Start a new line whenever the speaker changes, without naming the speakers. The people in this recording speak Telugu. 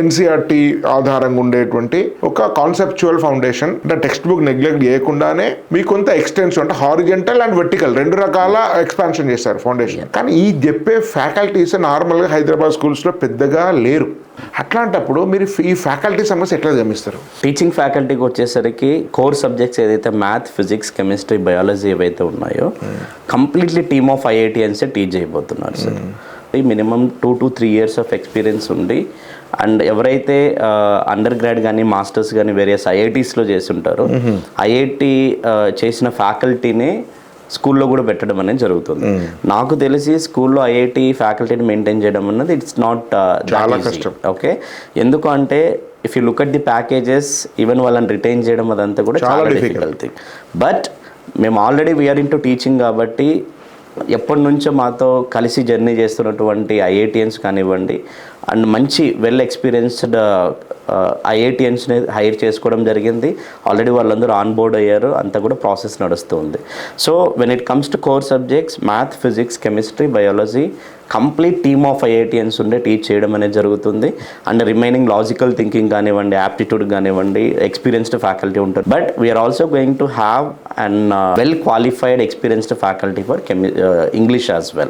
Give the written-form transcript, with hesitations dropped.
ఎన్సీఆర్టీ ఆధారంగా ఉండేటువంటి ఒక కాన్సెప్చువల్ ఫౌండేషన్, అంటే టెక్స్ట్ బుక్ నెగ్లెక్ట్ చేయకుండానే మీకు కొంత ఎక్స్టెన్షన్ అంటే హారిజెంటల్ అండ్ వెర్టికల్ రెండు రకాల ఎక్స్పాన్షన్ చేస్తారు ఫౌండేషన్. కానీ ఈ చెప్పే ఫ్యాకల్టీస్ నార్మల్గా హైదరాబాద్ స్కూల్స్లో పెద్దగా లేరు. అట్లాంటప్పుడు మీరు ఈ ఫ్యాకల్టీ సమస్య ఎట్లా గమనిస్తారు?
టీచింగ్ ఫ్యాకల్టీకి వచ్చేసరికి కోర్ సబ్జెక్ట్స్ ఏదైతే మ్యాథ్, ఫిజిక్స్, కెమిస్ట్రీ, బయాలజీ ఏవైతే ఉన్నాయో కంప్లీట్లీ టీమ్ ఆఫ్ ఐఐటిఎన్సే టీచ్ చేయబోతున్నారు sir. Minimum 2 to 3 years of experience ఉండి అండ్ ఎవరైతే అండర్ గ్రాడ్ కానీ మాస్టర్స్ కానీ వేరియస్ ఐఐటీస్లో చేస్తుంటారో ఐఐటి చేసిన ఫ్యాకల్టీనే స్కూల్లో కూడా పెట్టడం అనేది జరుగుతుంది. నాకు తెలిసి స్కూల్లో ఐఐటి ఫ్యాకల్టీని మెయింటైన్ చేయడం అన్నది ఇట్స్ నాట్
చాలా కష్టం.
ఓకే, ఎందుకు అంటే if you look at the packages even వాళ్ళని రిటైన్ చేయడం అదంతా కూడా చాలా డిఫికల్ట్ థింగ్. బట్ మేము ఆల్రెడీ వీఆర్ ఇంటూ టీచింగ్ కాబట్టి ఎప్పటి నుంచో మాతో కలిసి జర్నీ చేస్తున్నటువంటి ఐఐటిఎన్స్ కానివ్వండి అండ్ మంచి వెల్ ఎక్స్పీరియన్స్డ్ ఐఐటిఎన్స్ని హైర్ చేసుకోవడం జరిగింది. ఆల్రెడీ వాళ్ళందరూ ఆన్ బోర్డ్ అయ్యారు, అంతా కూడా ప్రాసెస్ నడుస్తుంది. So when it comes to core subjects math, physics, chemistry, biology complete team of IITians ఉండే టీచ్ చేయడం అనేది జరుగుతుంది. అండ్ రిమైనింగ్ లాజికల్ థింకింగ్ కానివ్వండి, యాప్టిట్యూడ్ కానివ్వండి ఎక్స్పీరియన్స్డ్ ఫ్యాకల్టీ ఉంటుంది. But we are also going to have and well qualified experienced faculty for English as well.